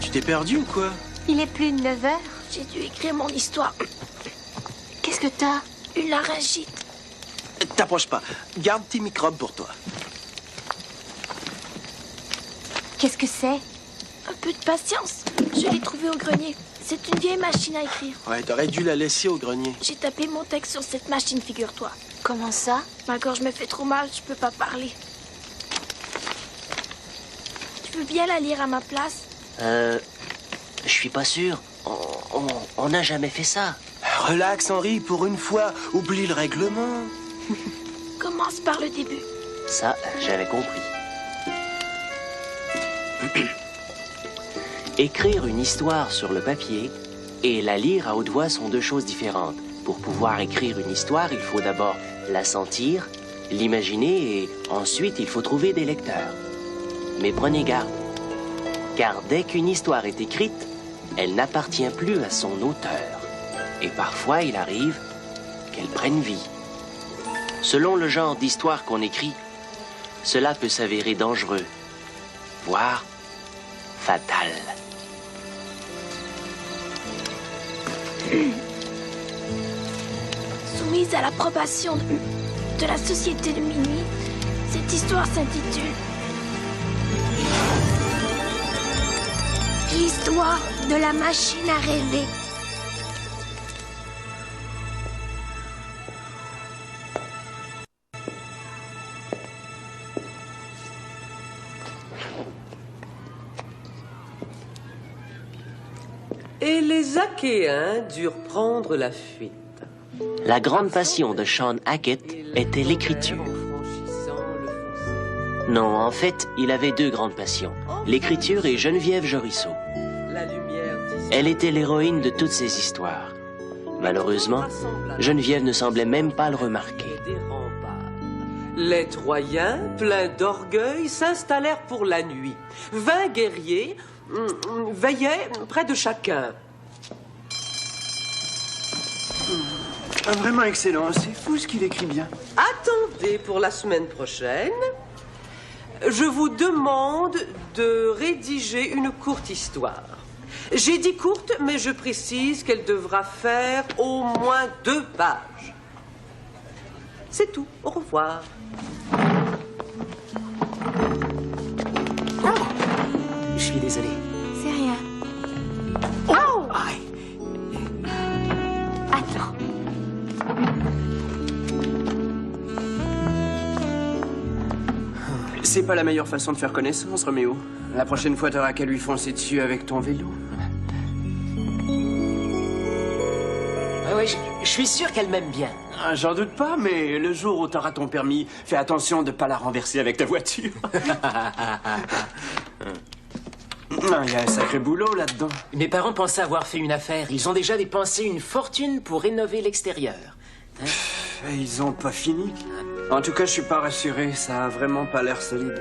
Tu t'es perdu ou quoi? Il est plus de 9 heures. J'ai dû écrire mon histoire. Qu'est-ce que t'as? Une laryngite. T'approches pas. Garde tes microbes pour toi. Qu'est-ce que c'est? Un peu de patience. Je l'ai trouvée au grenier. C'est une vieille machine à écrire. Ouais, t'aurais dû la laisser au grenier. J'ai tapé mon texte sur cette machine, figure-toi. Comment ça? Ma gorge me fait trop mal, je peux pas parler. Tu veux bien la lire à ma place? Je suis pas sûr. On n'a jamais fait ça. Relax, Henri, pour une fois. Oublie le règlement. Commence par le début. Ça, j'avais compris. Écrire une histoire sur le papier et la lire à haute voix sont deux choses différentes. Pour pouvoir écrire une histoire, il faut d'abord la sentir, l'imaginer et ensuite il faut trouver des lecteurs. Mais prenez garde, car dès qu'une histoire est écrite, elle n'appartient plus à son auteur. Et parfois, il arrive qu'elle prenne vie. Selon le genre d'histoire qu'on écrit, cela peut s'avérer dangereux, voire fatal. Soumise à l'approbation de la société de minuit, cette histoire s'intitule L'histoire de la machine à rêver. Et les Achéens durent prendre la fuite. La grande passion de Sean Hackett était l'écriture. Non, en fait, il avait deux grandes passions, l'écriture et Geneviève Jorisseau. Elle était l'héroïne de toutes ces histoires. Malheureusement, Geneviève ne semblait même pas le remarquer. Les Troyens, pleins d'orgueil, s'installèrent pour la nuit. 20 guerriers veillaient près de chacun. Vraiment excellent. C'est fou ce qu'il écrit bien. Attendez pour la semaine prochaine. Je vous demande de rédiger une courte histoire. J'ai dit courte, mais je précise qu'elle devra faire au moins 2 pages. C'est tout. Au revoir. Oh, je suis désolé. C'est rien. Oh! Aïe. Attends. C'est pas la meilleure façon de faire connaissance, Roméo. La prochaine fois, t'auras qu'à lui foncer dessus avec ton vélo. Oui, je suis sûr qu'elle m'aime bien. Ah, j'en doute pas, mais le jour où t'auras ton permis, fais attention de pas la renverser avec ta voiture. Il y a un sacré boulot là-dedans. Mes parents pensaient avoir fait une affaire. Ils ont déjà dépensé une fortune pour rénover l'extérieur. Et ils ont pas fini. En tout cas, je suis pas rassuré. Ça a vraiment pas l'air solide.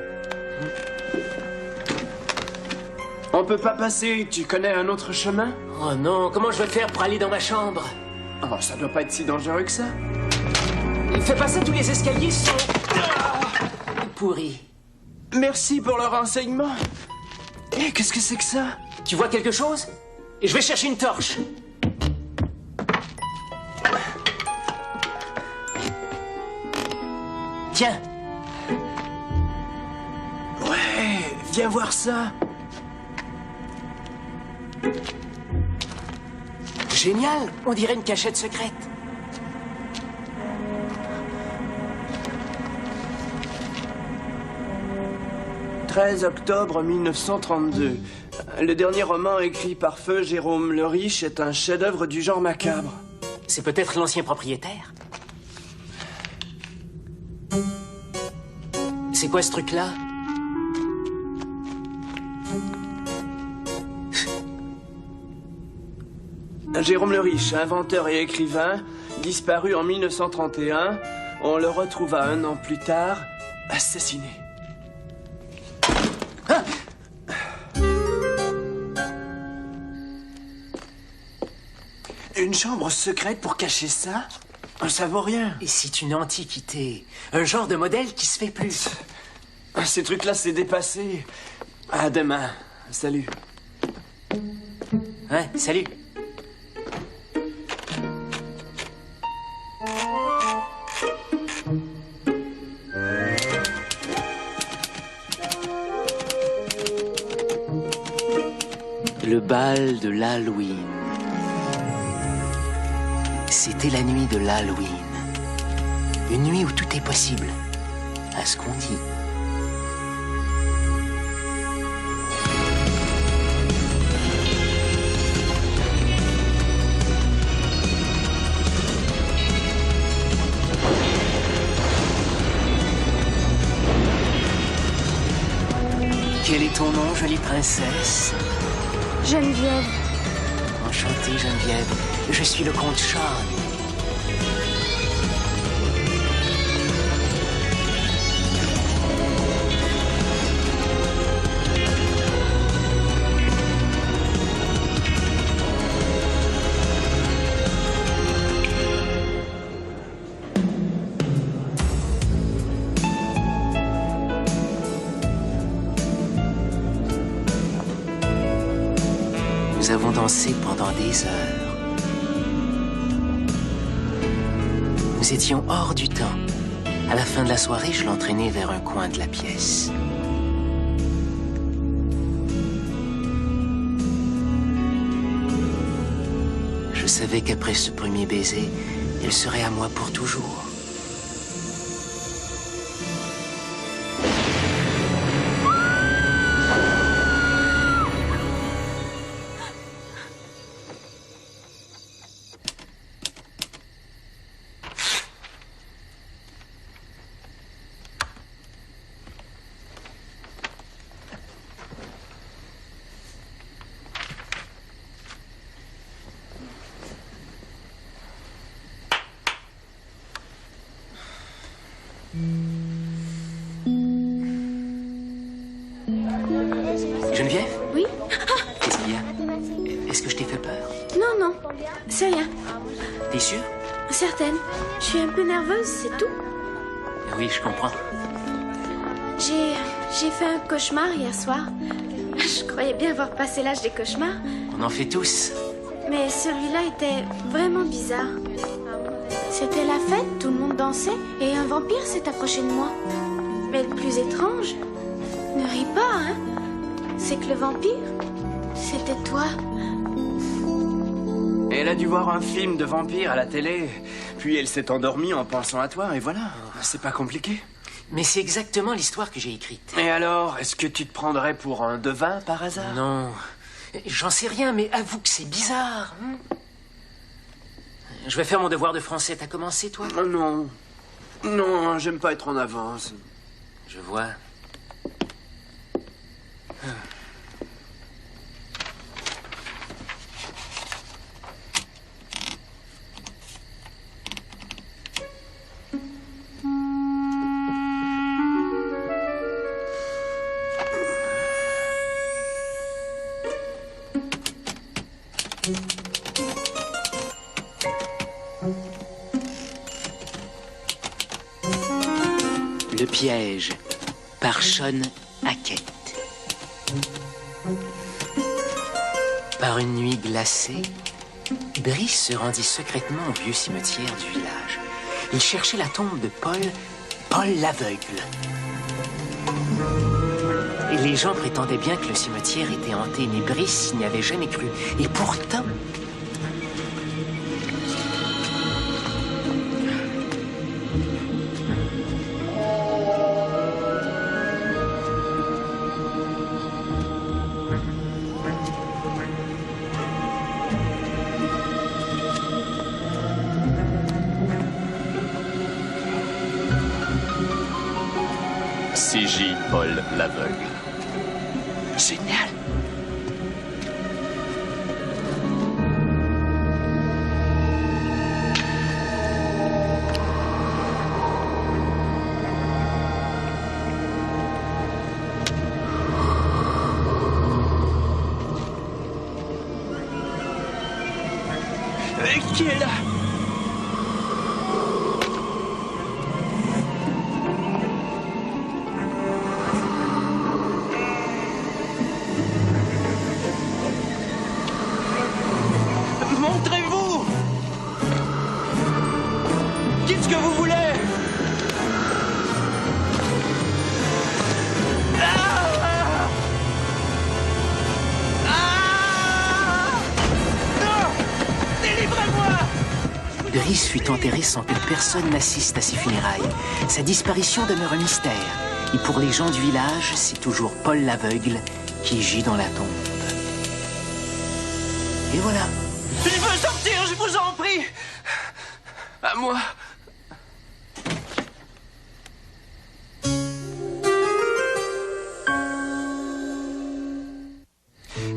On peut pas passer. Tu connais un autre chemin? Oh non, comment je vais faire pour aller dans ma chambre? Oh, ça doit pas être si dangereux que ça. Fais passer tous les escaliers sont... pourris. Merci pour le renseignement. Eh, qu'est-ce que c'est que ça? Tu vois quelque chose? Et je vais chercher une torche. Tiens. Ouais, viens voir ça. Génial, on dirait une cachette secrète. « 13 octobre 1932. Le dernier roman écrit par Feu Jérôme le Riche est un chef-d'œuvre du genre macabre. C'est peut-être l'ancien propriétaire. C'est quoi ce truc-là? Jérôme le Riche, inventeur et écrivain, disparu en 1931. On le retrouva 1 an plus tard, assassiné. Ah! Une chambre secrète pour cacher ça? Ça vaut rien. Et c'est une antiquité. Un genre de modèle qui se fait plus. Ces trucs-là, c'est dépassé. À demain. Salut. Hein, salut. Le bal de l'Halloween. C'était la nuit de l'Halloween. Une nuit où tout est possible, à ce qu'on dit. Quel est ton nom, jolie princesse? Geneviève. Enchanté, Geneviève. Je suis le comte Sean. Nous avons dansé pendant des heures. Nous étions hors du temps. À la fin de la soirée, je l'entraînais vers un coin de la pièce. Je savais qu'après ce premier baiser, elle serait à moi pour toujours. Geneviève? Oui? Qu'est-ce qu'il y a? Est-ce que je t'ai fait peur? Non, non, c'est rien. T'es sûre? Certaine. Je suis un peu nerveuse, c'est tout. Oui, je comprends. J'ai fait un cauchemar hier soir. Je croyais bien avoir passé l'âge des cauchemars. On en fait tous. Mais celui-là était vraiment bizarre. C'était la fête, tout le monde dansait, et un vampire s'est approché de moi. Mais le plus étrange, ne ris pas, hein? C'est que le vampire, c'était toi. Elle a dû voir un film de vampire à la télé, puis elle s'est endormie en pensant à toi, et voilà. C'est pas compliqué. Mais c'est exactement l'histoire que j'ai écrite. Et alors, est-ce que tu te prendrais pour un devin par hasard? Non, j'en sais rien, mais avoue que c'est bizarre. Je vais faire mon devoir de français. T'as commencé, toi? Oh, non. Non, j'aime pas être en avance. Je vois. Le piège, par Sean Hackett. Par une nuit glacée, Brice se rendit secrètement au vieux cimetière du village. Il cherchait la tombe de Paul l'aveugle. Et les gens prétendaient bien que le cimetière était hanté, mais Brice n'y avait jamais cru. Et pourtant... C.J. Paul l'aveugle. Génial. Qui est là? Montrez-vous! Dites ce que vous voulez! Brice fut enterré sans que personne n'assiste à ses funérailles. Sa disparition demeure un mystère. Et pour les gens du village, c'est toujours Paul l'aveugle qui gît dans la tombe. Et voilà. Il veut sortir, je vous en prie! À moi.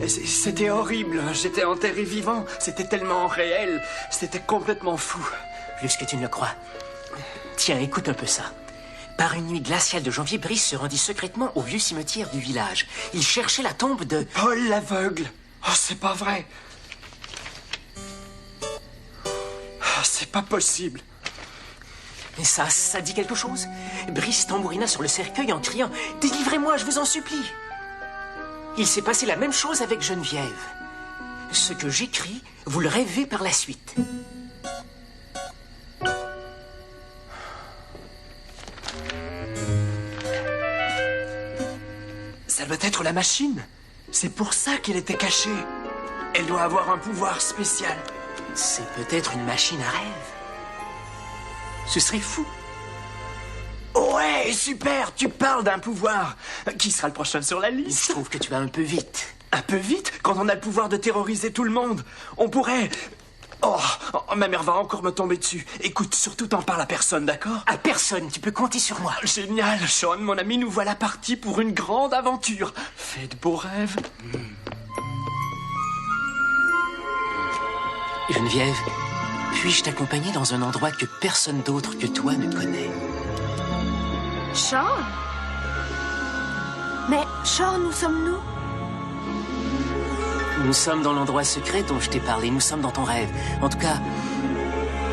C'était horrible. J'étais enterré vivant. C'était tellement réel. C'était complètement fou. Plus que tu ne le crois. Tiens, écoute un peu ça. Par une nuit glaciale de janvier, Brice se rendit secrètement au vieux cimetière du village. Il cherchait la tombe de... Paul l'aveugle. Oh, c'est pas vrai. Oh, c'est pas possible. Mais ça dit quelque chose? Brice tambourina sur le cercueil en criant « Délivrez-moi, je vous en supplie !» Il s'est passé la même chose avec Geneviève. Ce que j'écris, vous le rêvez par la suite. Ça doit être la machine. C'est pour ça qu'elle était cachée. Elle doit avoir un pouvoir spécial. C'est peut-être une machine à rêve. Ce serait fou. Ouais, super, tu parles d'un pouvoir. Qui sera le prochain sur la liste? Je trouve que tu vas un peu vite. Un peu vite? Quand on a le pouvoir de terroriser tout le monde. On pourrait... Oh, ma mère va encore me tomber dessus. Écoute, surtout t'en parles à personne, d'accord? À personne, tu peux compter sur moi. Génial, Sean, mon ami, nous voilà partis pour une grande aventure. Fais de beaux rêves. Geneviève, puis-je t'accompagner dans un endroit que personne d'autre que toi ne connaît? Sean? Mais Sean, où sommes-nous? Nous sommes dans l'endroit secret dont je t'ai parlé. Nous sommes dans ton rêve. En tout cas,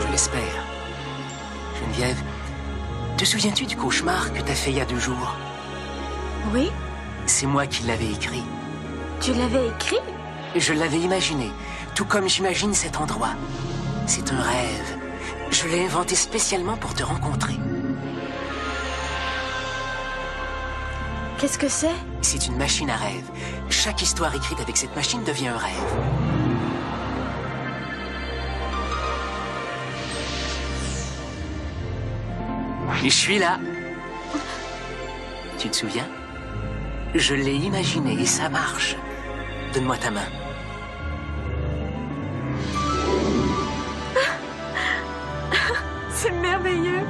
je l'espère. Geneviève, te souviens-tu du cauchemar que t'as fait il y a 2 jours? Oui? C'est moi qui l'avais écrit. Tu l'avais écrit? Je l'avais imaginé, tout comme j'imagine cet endroit. C'est un rêve. Je l'ai inventé spécialement pour te rencontrer. Qu'est-ce que c'est? C'est une machine à rêve. Chaque histoire écrite avec cette machine devient un rêve. Et je suis là. Tu te souviens? Je l'ai imaginé et ça marche. Donne-moi ta main. C'est merveilleux.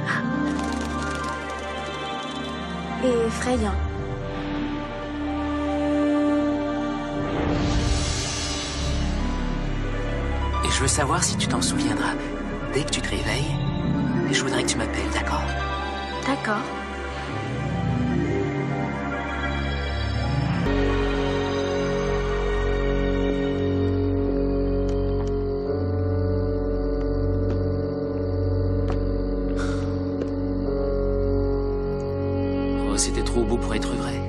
Et effrayant. Et je veux savoir si tu t'en souviendras. Dès que tu te réveilles, je voudrais que tu m'appelles, d'accord? D'accord. Oh, c'était trop beau pour être vrai.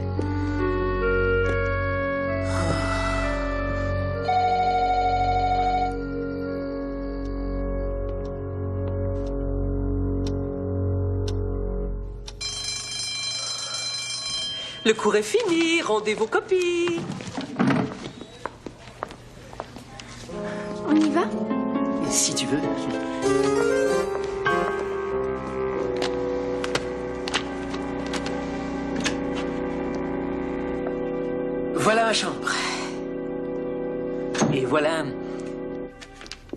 Le cours est fini, rendez vos copies. On y va? Si tu veux. Voilà ma chambre. Et voilà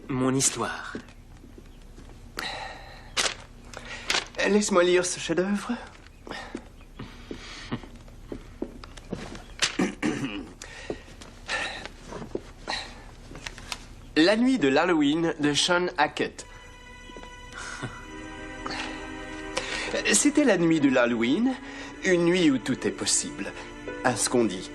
mon histoire. Laisse-moi lire ce chef-d'œuvre. La nuit de l'Halloween de Sean Hackett. C'était la nuit de l'Halloween, une nuit où tout est possible, à ce qu'on dit.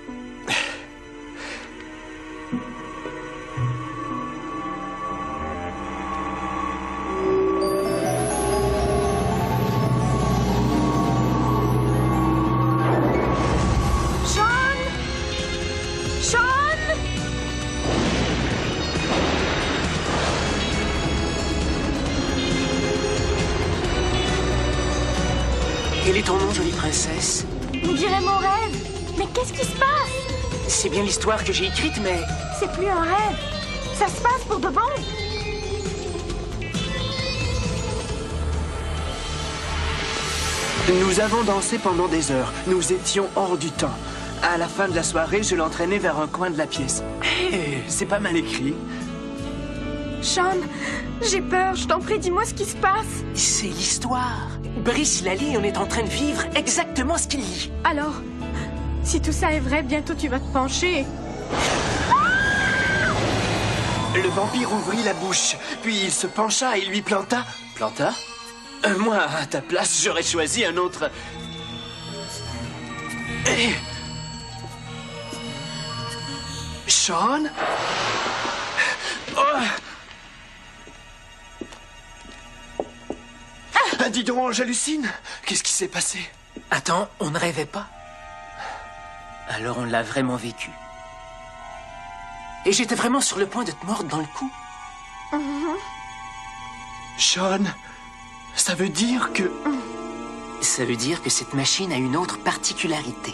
Quel est ton nom, jolie princesse? On dirait mon rêve. Mais qu'est-ce qui se passe? C'est bien l'histoire que j'ai écrite, mais... C'est plus un rêve. Ça se passe pour de bon. Nous avons dansé pendant des heures. Nous étions hors du temps. À la fin de la soirée, je l'entraînais vers un coin de la pièce. Hé, c'est pas mal écrit. Sean, j'ai peur. Je t'en prie, dis-moi ce qui se passe. C'est l'histoire. Brice la lit, on est en train de vivre exactement ce qu'il lit. Alors, si tout ça est vrai, bientôt tu vas te pencher. Le vampire ouvrit la bouche, puis il se pencha et lui planta... Planta? Moi, à ta place, j'aurais choisi un autre... Sean? Oh! Ah, dis donc, j'hallucine. Qu'est-ce qui s'est passé? Attends, on ne rêvait pas? Alors on l'a vraiment vécu. Et j'étais vraiment sur le point de te mordre dans le cou. Sean, ça veut dire que... Ça veut dire que cette machine a une autre particularité.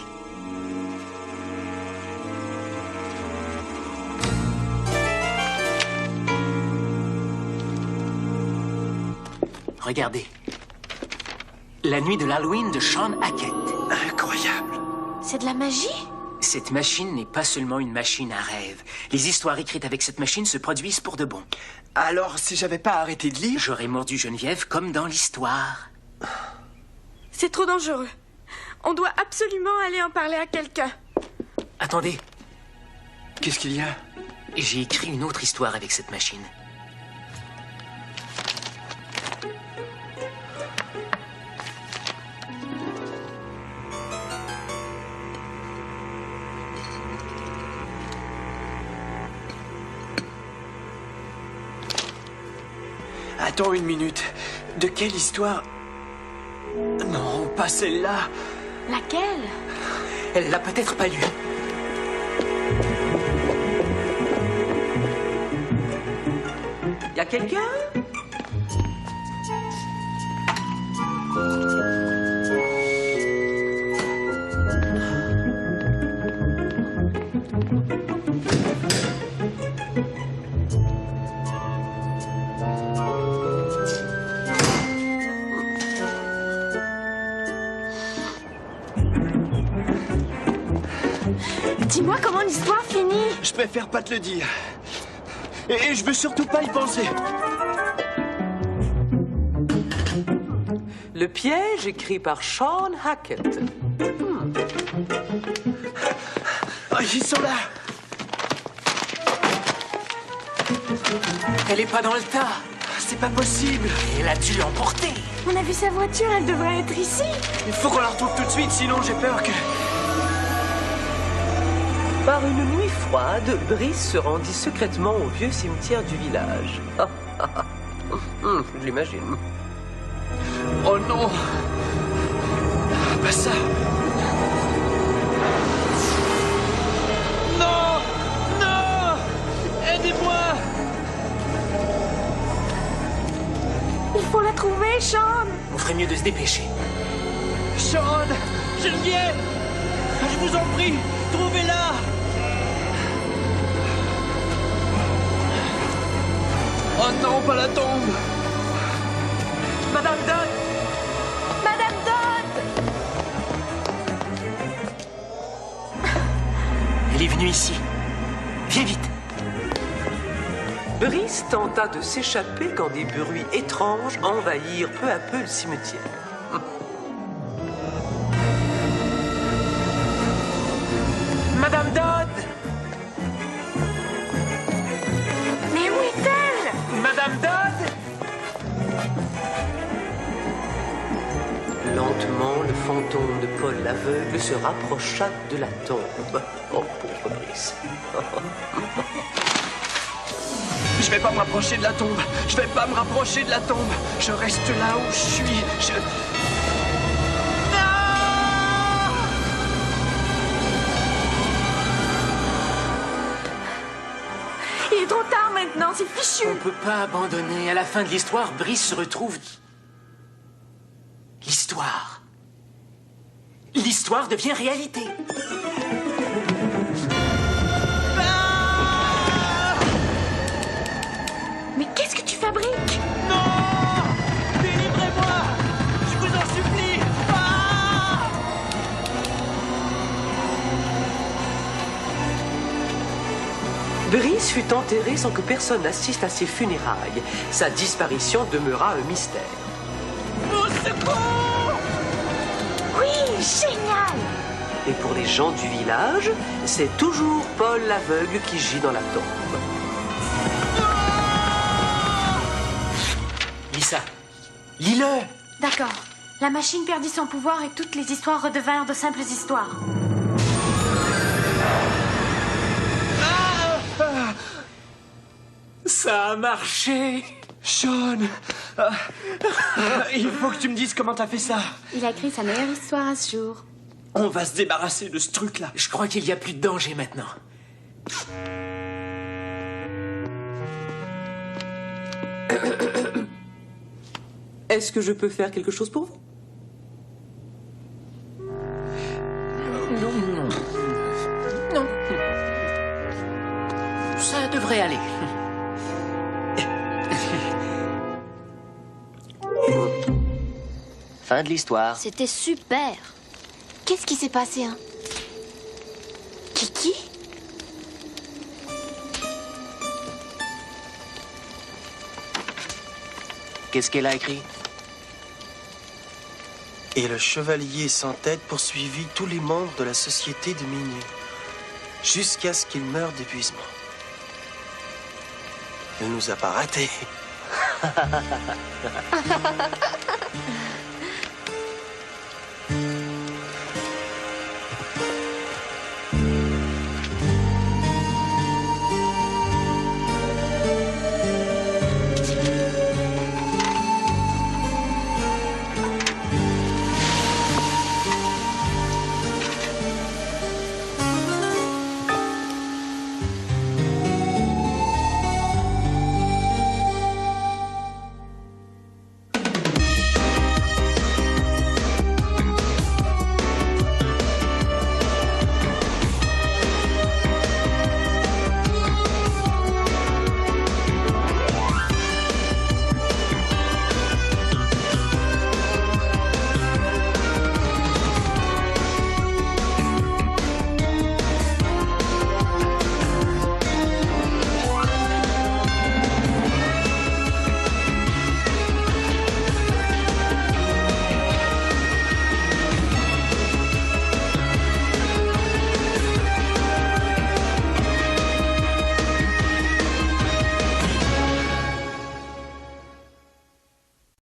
Regardez. La nuit de l'Halloween de Sean Hackett. Incroyable. C'est de la magie? Cette machine n'est pas seulement une machine à rêve. Les histoires écrites avec cette machine se produisent pour de bon. Alors, si j'avais pas arrêté de lire... J'aurais mordu Geneviève comme dans l'histoire. C'est trop dangereux. On doit absolument aller en parler à quelqu'un. Attendez, Qu'est-ce qu'il y a? j'ai écrit une autre histoire avec cette machine. Attends une minute. De quelle histoire? Non, pas celle-là. Laquelle? Elle l'a peut-être pas lu. Y a quelqu'un? Dis-moi comment l'histoire finit. Je préfère pas te le dire. Et je veux surtout pas y penser. Le piège écrit par Sean Hackett. Oh, ils sont là. Elle est pas dans le tas. C'est pas possible. Elle a dû l'emporter. On a vu sa voiture, elle devrait être ici. Il faut qu'on la retrouve tout de suite, sinon j'ai peur que... Par une nuit froide, Brice se rendit secrètement au vieux cimetière du village. Je l'imagine. Oh non. Pas ça. Non. Non. Aidez-moi. Il faut la trouver, Sean. On ferait mieux de se dépêcher. Sean. Geneviève. Je vous en prie, trouvez-la. Oh non, pas la tombe. Madame Dodd! Madame Dodd! Elle est venue ici. Viens vite. Brice tenta de s'échapper quand des bruits étranges envahirent peu à peu le cimetière. Madame Dodd! Mais où fantôme de Paul l'aveugle se rapprocha de la tombe. Oh, pauvre Brice. Je vais pas me rapprocher de la tombe. Je vais pas me rapprocher de la tombe. Je reste là où je suis. Il est trop tard maintenant, c'est fichu. On peut pas abandonner. À la fin de l'histoire, Brice se retrouve... L'histoire. L'histoire devient réalité. Mais qu'est-ce que tu fabriques? Délivrez-moi! Je vous en supplie! Brice fut enterré sans que personne n'assiste à ses funérailles. Sa disparition demeura un mystère. Au secours! Oui, génial. Et pour les gens du village, c'est toujours Paul l'aveugle qui gît dans la tombe. Lisa, lis-le. D'accord. La machine perdit son pouvoir et toutes les histoires redevinrent de simples histoires. Ça a marché. Sean! Il faut que tu me dises comment t'as fait ça. Il a écrit sa meilleure histoire à ce jour. On va se débarrasser de ce truc-là. Je crois qu'il n'y a plus de danger maintenant. Est-ce que je peux faire quelque chose pour vous? Non. Ça devrait aller. Fin de l'histoire. C'était super. Qu'est-ce qui s'est passé, hein? Kiki? Qu'est-ce qu'elle a écrit? Et le chevalier sans tête poursuivit tous les membres de la société de minuit, jusqu'à ce qu'il meure d'épuisement. Il nous a pas ratés.